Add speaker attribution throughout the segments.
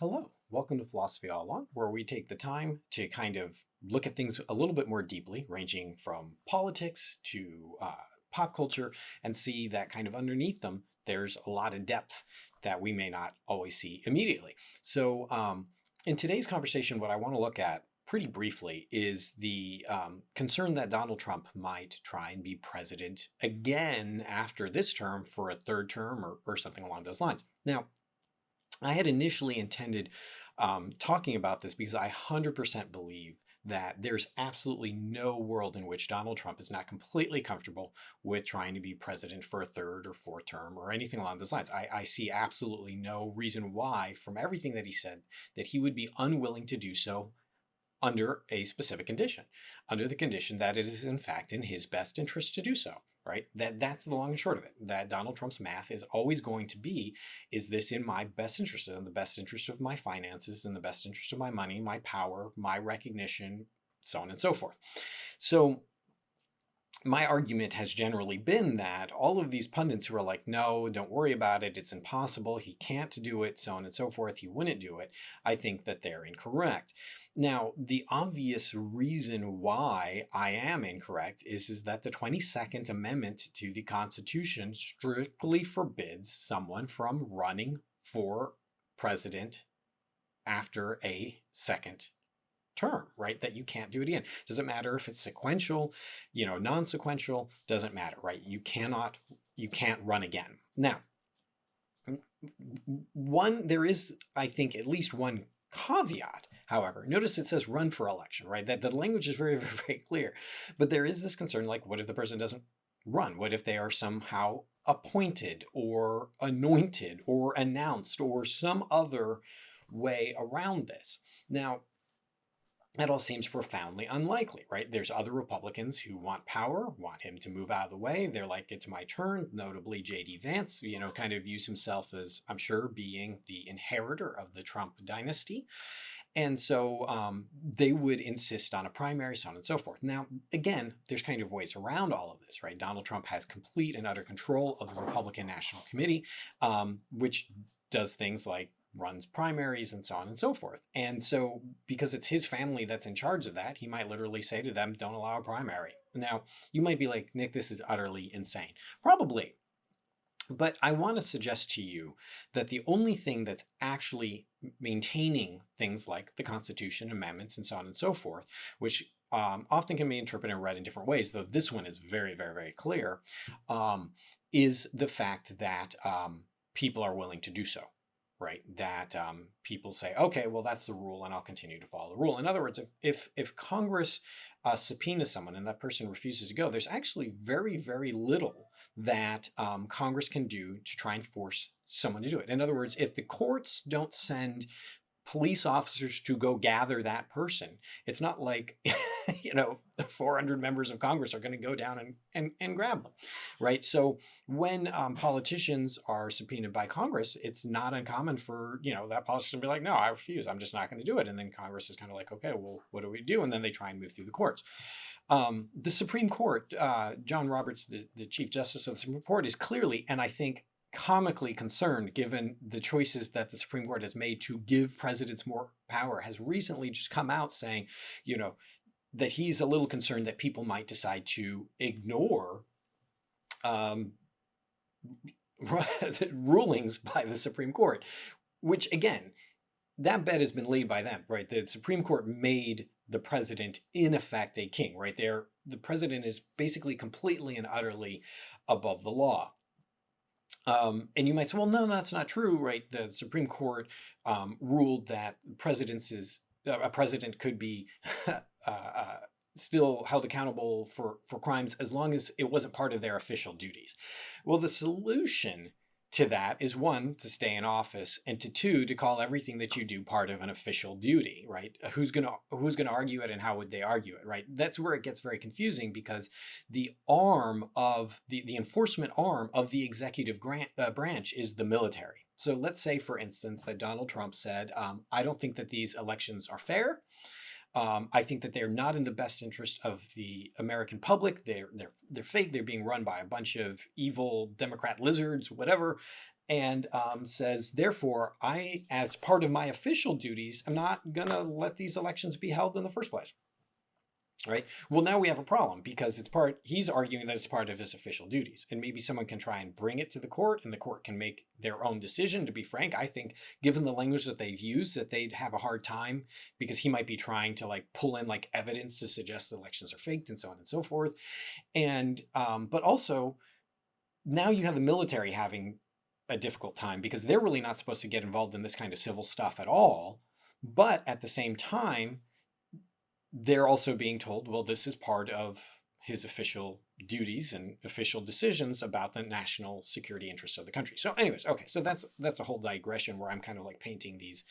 Speaker 1: Hello, welcome to Philosophy All Along, where we take the time to kind of look at things a little bit more deeply, ranging from politics to pop culture, and see that kind of underneath them, there's a lot of depth that we may not always see immediately. So, in today's conversation, what I want to look at pretty briefly is the concern that Donald Trump might try and be president again after this term for a third term or something along those lines. Now, I had initially intended talking about this because I 100% believe that there's absolutely no world in which Donald Trump is not completely comfortable with trying to be president for a third or fourth term or anything along those lines. I see absolutely no reason why, from everything that he said, that he would be unwilling to do so under a specific condition, under the condition that it is in fact in his best interest to do so, right? That's the long and short of it. That Donald Trump's math is always going to be, is this in my best interest, in the best interest of my finances, in the best interest of my money, my power, my recognition, so on and so forth. So my argument has generally been that all of these pundits who are like, no, don't worry about it, it's impossible, he can't do it, so on and so forth, he wouldn't do it, I think that they're incorrect. Now, the obvious reason why I am incorrect is that the 22nd Amendment to the Constitution strictly forbids someone from running for president after a second term, right? That you can't do it again. Doesn't matter if it's sequential, non-sequential, doesn't matter, right? You can't run again. Now, there is, I think, at least one caveat, however. Notice it says run for election, right? That the language is very, very, very clear. But there is this concern, like, what if the person doesn't run? What if they are somehow appointed or anointed or announced or some other way around this? Now, that all seems profoundly unlikely, right? There's other Republicans who want power, want him to move out of the way. They're like, it's my turn. Notably, J.D. Vance, kind of views himself as, I'm sure, being the inheritor of the Trump dynasty. And so they would insist on a primary, so on and so forth. Now, again, there's kind of ways around all of this, right? Donald Trump has complete and utter control of the Republican National Committee, which does things like runs primaries and so on and so forth. And so because it's his family that's in charge of that, he might literally say to them, don't allow a primary. Now, you might be like, Nick, this is utterly insane. Probably. But I want to suggest to you that the only thing that's actually maintaining things like the Constitution, amendments, and so on and so forth, which often can be interpreted and read in different ways, though this one is very, very, very clear, is the fact that people are willing to do so. Right, that people say, okay, well, that's the rule, and I'll continue to follow the rule. In other words, if Congress subpoenas someone and that person refuses to go, there's actually very, very little that Congress can do to try and force someone to do it. In other words, if the courts don't send police officers to go gather that person, it's not like 400 members of Congress are going to go down and grab them, right? So when politicians are subpoenaed by Congress, it's not uncommon for that politician to be like, no, I refuse, I'm just not going to do it. And then Congress is kind of like, okay, well, what do we do? And then they try and move through the courts. The Supreme Court, John Roberts, the Chief Justice of the Supreme Court, is clearly, and I think comically concerned given the choices that the Supreme Court has made to give presidents more power, has recently just come out saying, that he's a little concerned that people might decide to ignore rulings by the Supreme Court, which again, that bet has been laid by them, right? The Supreme Court made the president in effect a king, right? The president is basically completely and utterly above the law. And you might say, well, no, that's not true, right? The Supreme Court ruled that a president could be still held accountable for crimes as long as it wasn't part of their official duties. Well, the solution to that is, one, to stay in office, and two, to call everything that you do part of an official duty, right? Who's gonna argue it, and how would they argue it, right? That's where it gets very confusing, because the arm of the enforcement arm of the executive branch is the military. So let's say, for instance, that Donald Trump said, I don't think that these elections are fair. I think that they're not in the best interest of the American public. They're fake. They're being run by a bunch of evil Democrat lizards, whatever. and says, therefore, I, as part of my official duties, am not going to let these elections be held in the first place. Right. Well, now we have a problem because he's arguing that it's part of his official duties. And maybe someone can try and bring it to the court and the court can make their own decision. To be frank, I think given the language that they've used, that they'd have a hard time because he might be trying to like pull in like evidence to suggest the elections are faked and so on and so forth. And but also now you have the military having a difficult time because they're really not supposed to get involved in this kind of civil stuff at all. But at the same time, they're also being told, well, this is part of his official duties and official decisions about the national security interests of the country. So anyways, okay, so that's a whole digression where I'm kind of like painting these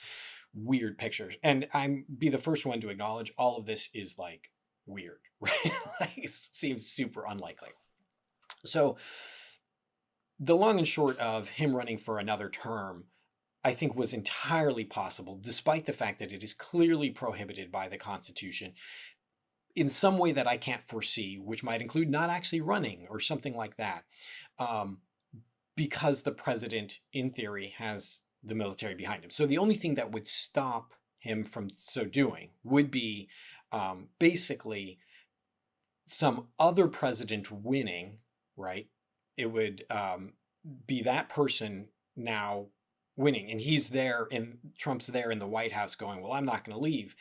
Speaker 1: weird pictures. And I'm be the first one to acknowledge all of this is like weird, right? Like it seems super unlikely. So the long and short of him running for another term, I think was entirely possible, despite the fact that it is clearly prohibited by the Constitution in some way that I can't foresee, which might include not actually running or something like that, because the president, in theory, has the military behind him. So the only thing that would stop him from so doing would be basically some other president winning, right? It would be that person now winning, and he's there and Trump's there in the White House going, well, I'm not going to leave.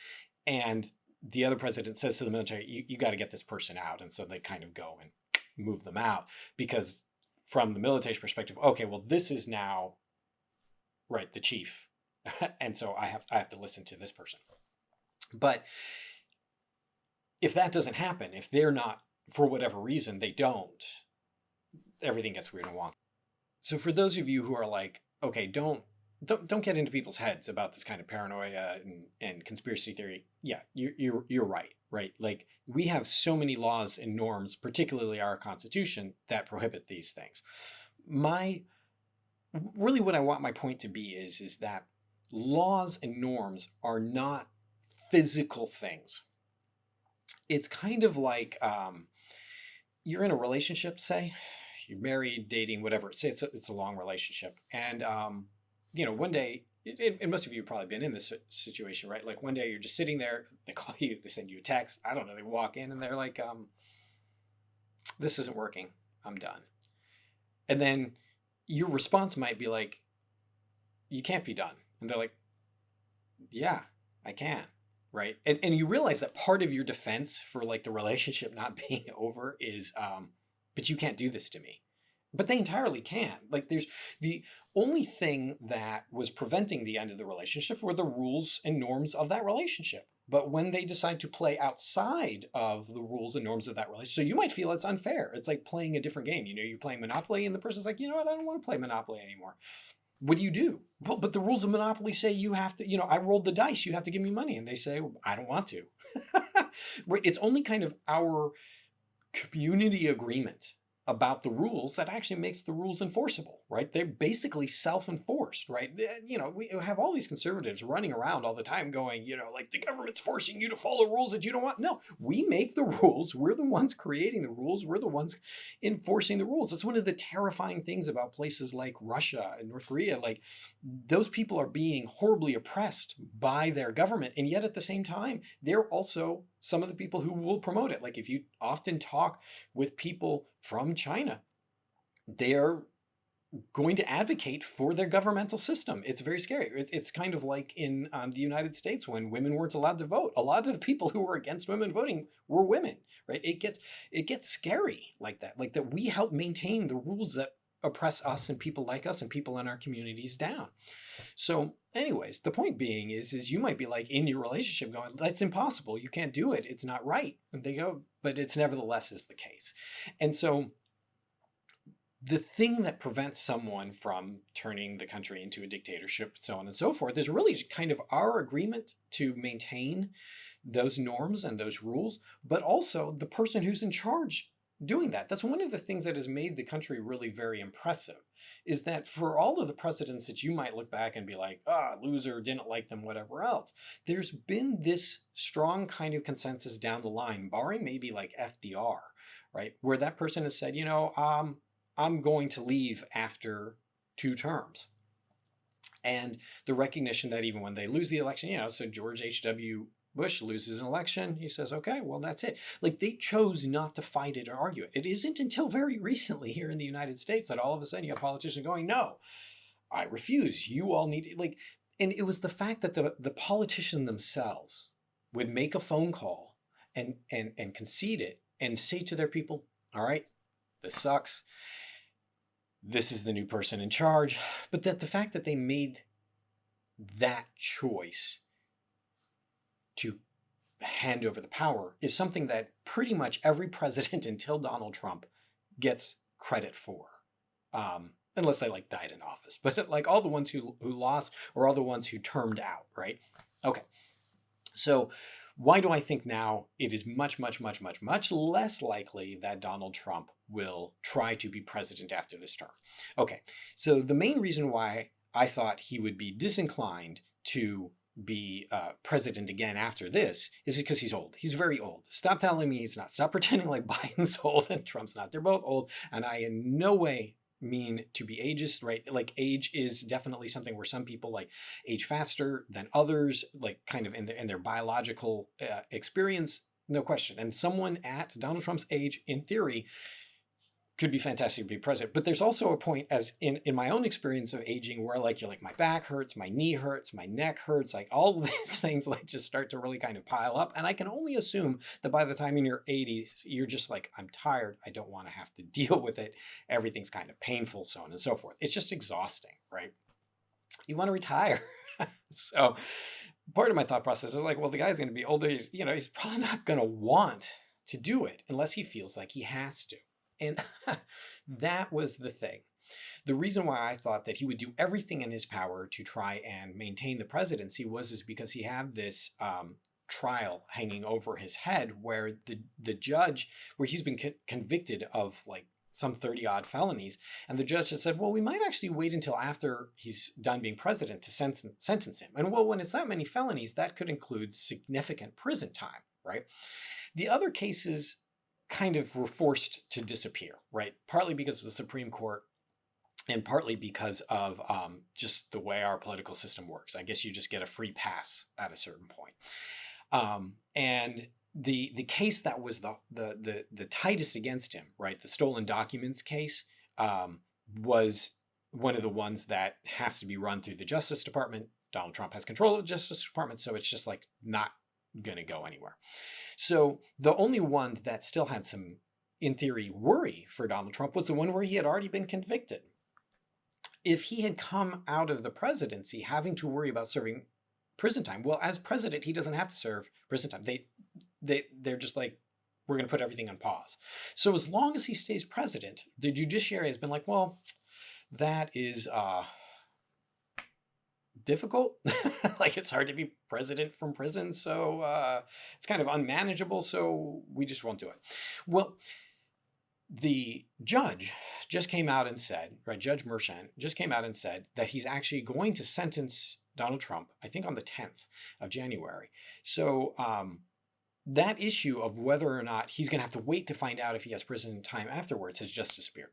Speaker 1: And the other president says to the military, you got to get this person out. And so they kind of go and move them out because from the military's perspective, okay, well, this is now right, the chief. And so I have to listen to this person. But if that doesn't happen, if they're not, for whatever reason, they don't, everything gets weird and wonky. So for those of you who are like, okay, don't get into people's heads about this kind of paranoia and conspiracy theory. Yeah, you're right? Like we have so many laws and norms, particularly our Constitution, that prohibit these things. Really what I want my point to be is that laws and norms are not physical things. It's kind of like you're in a relationship, say, you're married, dating, whatever. Say it's a long relationship, and one day, and most of you have probably been in this situation, right? Like one day you're just sitting there, they call you, they send you a text. I don't know. They walk in and they're like, "This isn't working. I'm done." And then your response might be like, "You can't be done," and they're like, "Yeah, I can." Right. And you realize that part of your defense for like the relationship not being over is, but you can't do this to me. But they entirely can. Like there's the only thing that was preventing the end of the relationship were the rules and norms of that relationship. But when they decide to play outside of the rules and norms of that relationship, so you might feel it's unfair. It's like playing a different game. You're playing Monopoly and the person's like, you know what, I don't want to play Monopoly anymore. What do you do? Well, but the rules of Monopoly say you have to, I rolled the dice, you have to give me money. And they say, I don't want to. Right? It's only kind of our community agreement about the rules that actually makes the rules enforceable, right? They're basically self-enforced, right? We have all these conservatives running around all the time going, like the government's forcing you to follow rules that you don't want. No, we make the rules. We're the ones creating the rules. We're the ones enforcing the rules. That's one of the terrifying things about places like Russia and North Korea. Like those people are being horribly oppressed by their government. And yet at the same time, they're also some of the people who will promote it. Like if you often talk with people from China, they're going to advocate for their governmental system. It's very scary. It's kind of like in the United States when women weren't allowed to vote. A lot of the people who were against women voting were women, right? It gets scary like that. Like that we help maintain the rules that oppress us and people like us and people in our communities down. So anyways, the point being is you might be like in your relationship going, that's impossible. You can't do it. It's not right. And they go, but it's nevertheless is the case. And so the thing that prevents someone from turning the country into a dictatorship, so on and so forth, is really kind of our agreement to maintain those norms and those rules, but also the person who's in charge doing that. That's one of the things that has made the country really very impressive, is that for all of the presidents that you might look back and be like, loser, didn't like them, whatever else, there's been this strong kind of consensus down the line, barring maybe like FDR, right? Where that person has said, I'm going to leave after 2 terms. And the recognition that even when they lose the election, so George H.W. Bush loses an election, he says, okay, well, that's it. Like, they chose not to fight it or argue it. It isn't until very recently here in the United States that all of a sudden you have politicians going, no, I refuse. You all need, like, and it was the fact that the politicians themselves would make a phone call and concede it and say to their people, all right, this sucks. This is the new person in charge. But that the fact that they made that choice to hand over the power is something that pretty much every president until Donald Trump gets credit for. Unless they like died in office, but like all the ones who lost or all the ones who termed out, right? Okay. So why do I think now it is much, much, much, much, much less likely that Donald Trump will try to be president after this term? Okay. So the main reason why I thought he would be disinclined to be president again after this is because he's old. He's very old. Stop telling me he's not. Stop pretending like Biden's old and Trump's not. They're both old, and I in no way mean to be ageist, right? Like, age is definitely something where some people like age faster than others, like kind of in their biological experience, no question. And someone at Donald Trump's age, in theory, could be fantastic to be president. But there's also a point, as in my own experience of aging, where like you're like, my back hurts, my knee hurts, my neck hurts, like all of these things like just start to really kind of pile up. And I can only assume that by the time in your 80s, you're just like, I'm tired. I don't want to have to deal with it. Everything's kind of painful, so on and so forth. It's just exhausting, right? You want to retire. So part of my thought process is like, well, the guy's going to be older. He's probably not going to want to do it unless he feels like he has to. And that was the thing. The reason why I thought that he would do everything in his power to try and maintain the presidency is because he had this trial hanging over his head where the judge, where he's been convicted of like some 30 odd felonies. And the judge had said, well, we might actually wait until after he's done being president to sentence him. And well, when it's that many felonies, that could include significant prison time, right? The other cases kind of were forced to disappear, right? Partly because of the Supreme Court and partly because of just the way our political system works. I guess you just get a free pass at a certain point. And the case that was the tightest against him, right? The stolen documents case was one of the ones that has to be run through the Justice Department. Donald Trump has control of the Justice Department, so it's just like not going to go anywhere. So the only one that still had some, in theory, worry for Donald Trump was the one where he had already been convicted. If he had come out of the presidency having to worry about serving prison time, well, as president, he doesn't have to serve prison time. They're just like, we're going to put everything on pause. So as long as he stays president, the judiciary has been like, well, that is difficult. Like, it's hard to be president from prison, so it's kind of unmanageable, so we just won't do it. Well, the judge just came out and said, right, Judge Merchant just came out and said that he's actually going to sentence Donald Trump, I think on the 10th of January. So that issue of whether or not he's going to have to wait to find out if he has prison time afterwards has just disappeared.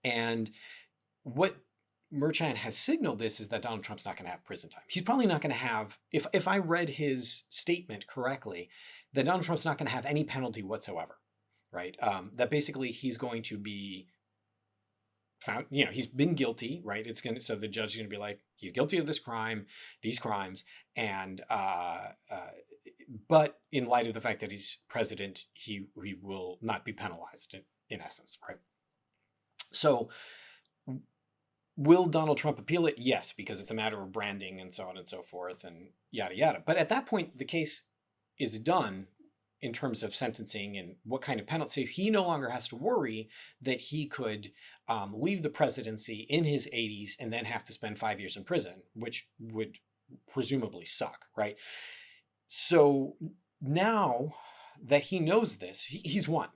Speaker 1: And what Merchant has signaled this is that Donald Trump's not going to have prison time. He's probably not going to have, if I read his statement correctly, that Donald Trump's not going to have any penalty whatsoever, right? That basically he's going to be found, he's been guilty, right? So the judge is going to be like, he's guilty of this crime, these crimes, and but in light of the fact that he's president, he will not be penalized in essence, right? So will Donald Trump appeal it? Yes, because it's a matter of branding and so on and so forth and yada, yada. But at that point, the case is done in terms of sentencing and what kind of penalty. So he no longer has to worry that he could leave the presidency in his 80s and then have to spend 5 years in prison, which would presumably suck, right? So now that he knows this, he's won.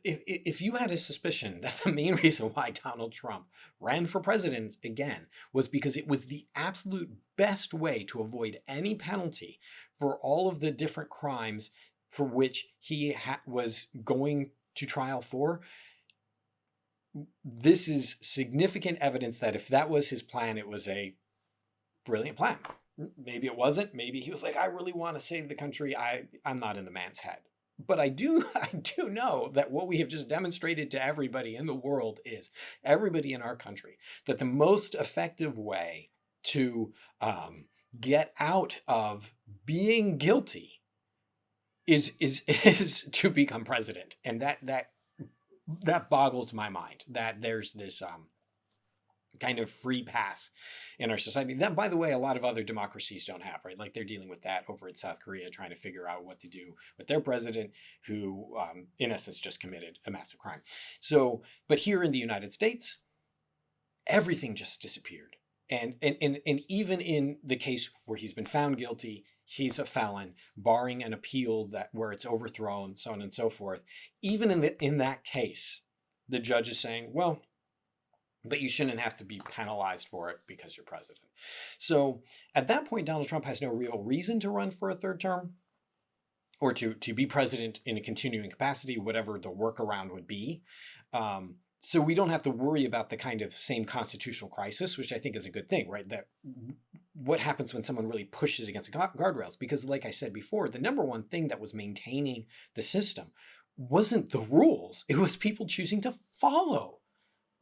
Speaker 1: If you had a suspicion that the main reason why Donald Trump ran for president again was because it was the absolute best way to avoid any penalty for all of the different crimes for which he was going to trial for, this is significant evidence that if that was his plan, it was a brilliant plan. Maybe it wasn't. Maybe he was like, I really want to save the country. I'm not in the man's head. But I do know that what we have just demonstrated to everybody in the world is, everybody in our country, that the most effective way to get out of being guilty is to become president. And that boggles my mind, that there's this kind of free pass in our society that, by the way, a lot of other democracies don't have, right? Like they're dealing with that over in South Korea, trying to figure out what to do with their president, who in essence just committed a massive crime. So, but here in the United States, everything just disappeared. And even in the case where he's been found guilty, he's a felon, barring an appeal that where it's overthrown, so on and so forth. Even in that case, the judge is saying, well, but you shouldn't have to be penalized for it because you're president. So at that point, Donald Trump has no real reason to run for a third term, or to be president in a continuing capacity, whatever the workaround would be. So we don't have to worry about the kind of same constitutional crisis, which I think is a good thing, right? That what happens when someone really pushes against the guardrails? Because like I said before, the number one thing that was maintaining the system wasn't the rules. It was people choosing to follow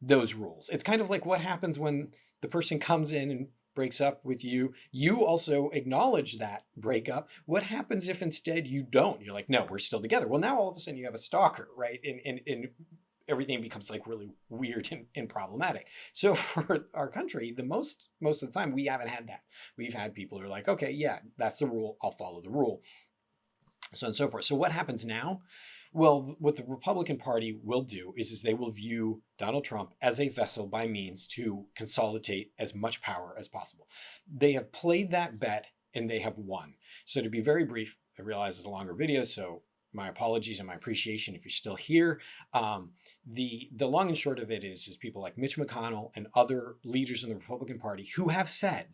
Speaker 1: those rules. It's kind of like what happens when the person comes in and breaks up with you. You also acknowledge that breakup. What happens if instead you don't? You're like, no, we're still together. Well, now all of a sudden you have a stalker, right? And everything becomes like really weird and problematic. So for our country, most of the time we haven't had that. We've had people who are like, okay, yeah, that's the rule. I'll follow the rule. So on and so forth. So what happens now? Well, what the Republican Party will do is they will view Donald Trump as a vessel by means to consolidate as much power as possible. They have played that bet and they have won. So to be very brief, I realize it's a longer video, so my apologies and my appreciation if you're still here. The long and short of it is people like Mitch McConnell and other leaders in the Republican Party who have said,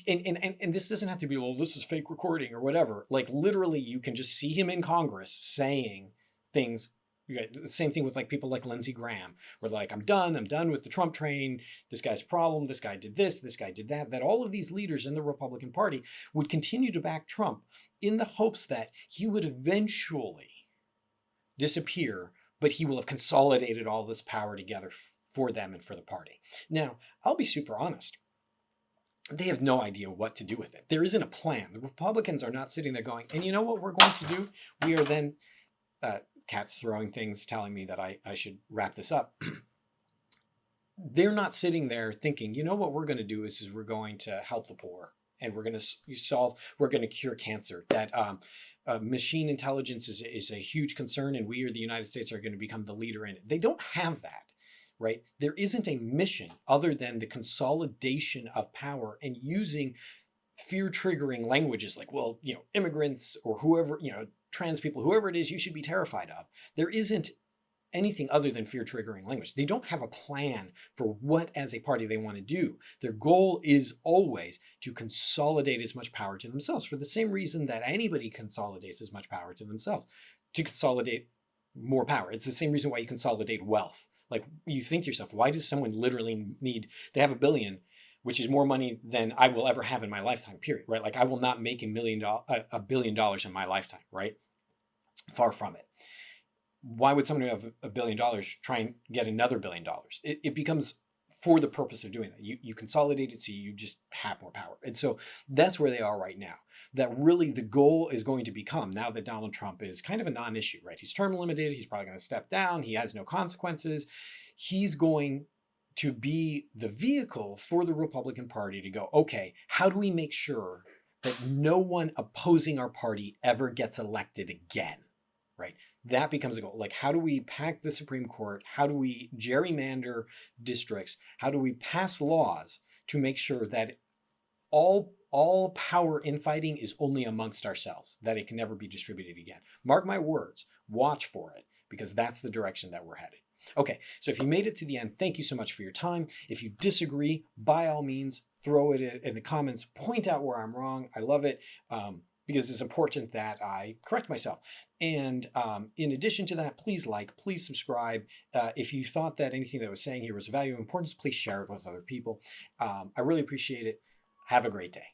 Speaker 1: and this doesn't have to be, well, this is fake recording or whatever. Like literally, you can just see him in Congress saying things. The same thing with like people like Lindsey Graham, where they're like, I'm done with the Trump train. This guy's a problem. This guy did this guy did that. That all of these leaders in the Republican Party would continue to back Trump in the hopes that he would eventually disappear, but he will have consolidated all this power together for them and for the party. Now, I'll be super honest. They have no idea what to do with it. There isn't a plan. The Republicans are not sitting there going, and you know what we're going to do? We are then, Cat's throwing things, telling me that I should wrap this up. They're not sitting there thinking, you know what we're going to do is we're going to help the poor and we're going to cure cancer. That machine intelligence is a huge concern and we or the United States are going to become the leader in it. They don't have that. Right? There isn't a mission other than the consolidation of power and using fear-triggering languages like, well, immigrants or whoever, trans people, whoever it is, you should be terrified of. There isn't anything other than fear-triggering language. They don't have a plan for what as a party they want to do. Their goal is always to consolidate as much power to themselves for the same reason that anybody consolidates as much power to themselves, to consolidate more power. It's the same reason why you consolidate wealth. Like you think to yourself, why does someone literally they have $1 billion, which is more money than I will ever have in my lifetime, period, right? Like I will not make $1 billion in my lifetime, right? Far from it. Why would someone who have $1 billion try and get another $1 billion? It becomes for the purpose of doing that. You consolidate it so you just have more power. And so that's where they are right now. That really the goal is going to become, now that Donald Trump is kind of a non-issue, right? He's term limited. He's probably going to step down. He has no consequences. He's going to be the vehicle for the Republican Party to go, okay, how do we make sure that no one opposing our party ever gets elected again, right? That becomes a goal. Like, how do we pack the Supreme Court? How do we gerrymander districts? How do we pass laws to make sure that all power in fighting is only amongst ourselves, that it can never be distributed again? Mark my words, watch for it, because that's the direction that we're headed. Okay, so if you made it to the end, thank you so much for your time. If you disagree, by all means, throw it in the comments, point out where I'm wrong. I love it. because it's important that I correct myself. And in addition to that, please like, please subscribe. If you thought that anything that I was saying here was of value and importance, please share it with other people. I really appreciate it. Have a great day.